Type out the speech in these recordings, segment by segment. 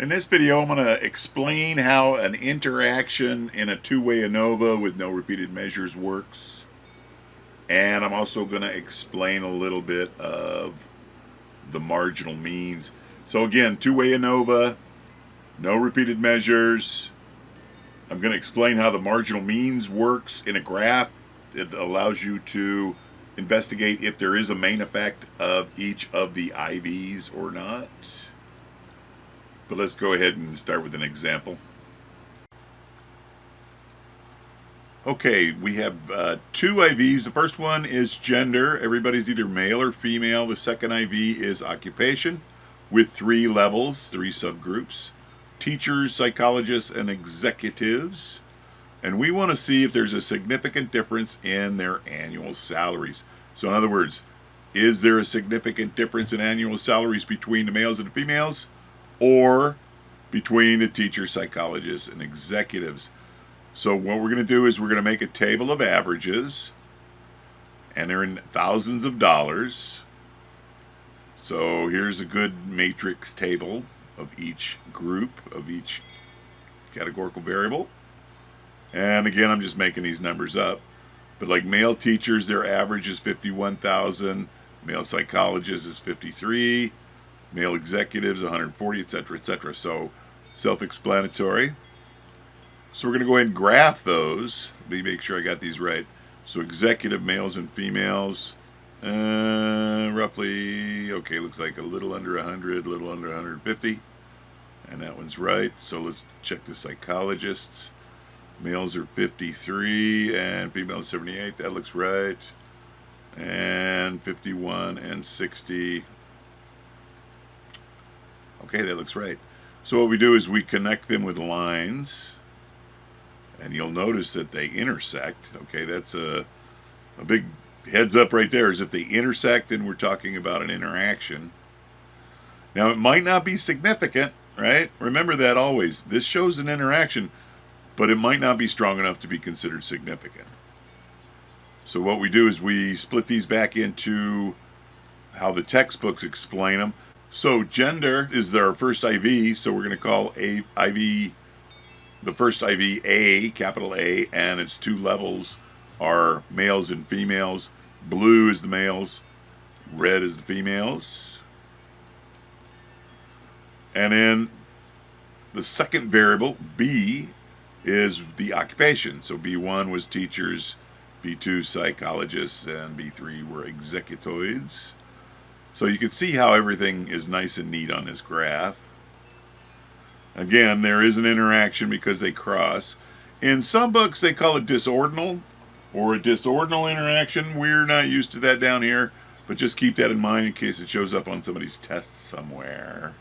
In this video, I'm going to explain how an interaction in a two-way ANOVA with no repeated measures works. And I'm also going to explain a little bit of the marginal means. So again, two-way ANOVA, no repeated measures. I'm going to explain how the marginal means works in a graph. It allows you to investigate if there is a main effect of each of the IVs or not. But let's go ahead and start with an example. Okay, we have two IVs. The first one is gender. Everybody's either male or female. The second IV is occupation with 3 levels, 3 subgroups. Teachers, psychologists, and executives. And we want to see if there's a significant difference in their annual salaries. So in other words, is there a significant difference in annual salaries between the males and the females? Or between the teachers, psychologists, and executives. So what we're going to do is we're going to make a table of averages, and they're in thousands of dollars. So here's a good matrix table of each group, of each categorical variable. And again, I'm just making these numbers up. But like male teachers, their average is 51,000. Male psychologists is 53. Male executives 140, etc., etc. So self-explanatory. So we're going to go ahead and graph those. Let me make sure I got these right. So executive males and females, roughly, okay, looks like a little under 100, a little under 150. And that one's right. So let's check the psychologists. Males are 53 and females 78. That looks right. And 51 and 60. Okay, that looks right. So what we do is we connect them with lines, and you'll notice that they intersect. Okay, that's a big heads up right there, is if they intersect, then we're talking about an interaction. Now, it might not be significant, right? Remember that always. This shows an interaction, but it might not be strong enough to be considered significant. So what we do is we split these back into how the textbooks explain them. So gender is our first IV, so we're going to call the first IV A, capital A, and its 2 levels are males and females. Blue is the males, red is the females. And then the second variable, B, is the occupation. So B1 was teachers, B2 psychologists, and B3 were executoids. So you can see how everything is nice and neat on this graph. Again, there is an interaction because they cross. In some books, they call it disordinal or a disordinal interaction. We're not used to that down here, but just keep that in mind in case it shows up on somebody's test somewhere.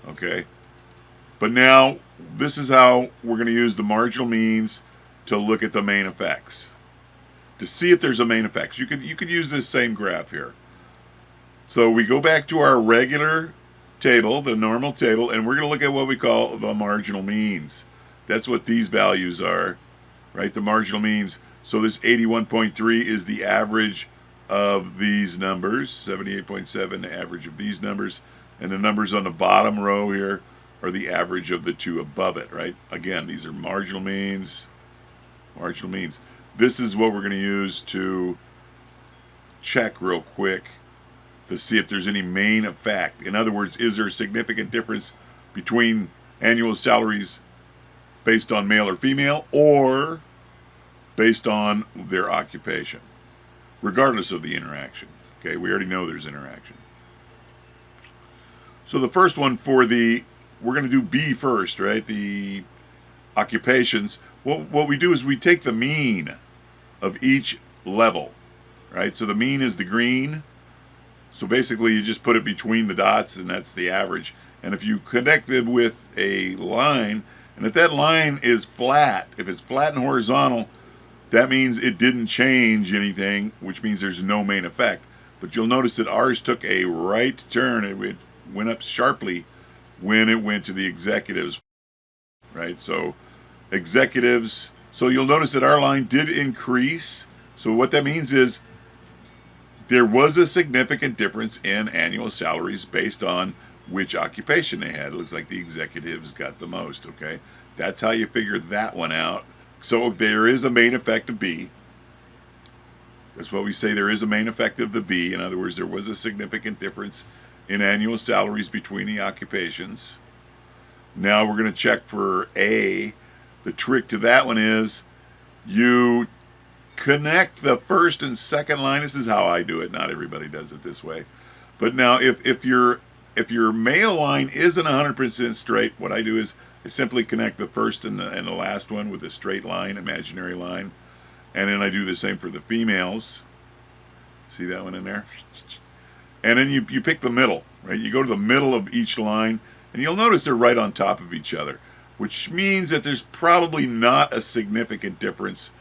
Okay? But now, this is how we're going to use the marginal means to look at the main effects. To see if there's a main effect. You could use this same graph here. So we go back to our regular table, the normal table, and we're going to look at what we call the marginal means. That's what these values are, right? The marginal means. So this 81.3 is the average of these numbers, 78.7 the average of these numbers, and the numbers on the bottom row here are the average of the 2 above it, right? Again, these are marginal means, marginal means. This is what we're going to use to check real quick to see if there's any main effect. In other words, is there a significant difference between annual salaries based on male or female or based on their occupation, regardless of the interaction. Okay, we already know there's interaction. So the first one we're going to do B first, right? The occupations. What we do is we take the mean of each level, right? So the mean is the green. So basically you just put it between the dots and that's the average. And if you connect it with a line, and if that line is flat, if it's flat and horizontal, that means it didn't change anything, which means there's no main effect. But you'll notice that ours took a right turn. It went up sharply when it went to the executives, right? So executives, so you'll notice that our line did increase. So what that means is there was a significant difference in annual salaries based on which occupation they had. It looks like the executives got the most, okay? That's how you figure that one out. So there is a main effect of B. That's what we say, there is a main effect of the B. In other words, there was a significant difference in annual salaries between the occupations. Now we're going to check for A. The trick to that one is you connect the first and second line. This is how I do it. Not everybody does it this way. But now if your male line isn't 100% straight, what I do is I simply connect the first and the last one with a straight line, imaginary line. And then I do the same for the females. See that one in there? And then you pick the middle, right? You go to the middle of each line, and you'll notice they're right on top of each other, which means that there's probably not a significant difference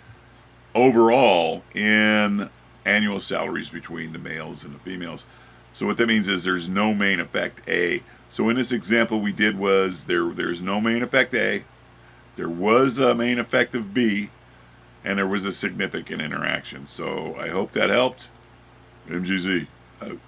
overall in annual salaries between the males and the females. So what that means is there's no main effect A. So in this example we did was there's no main effect A, there was a main effect of B, and there was a significant interaction. So I hope that helped. MGZ out.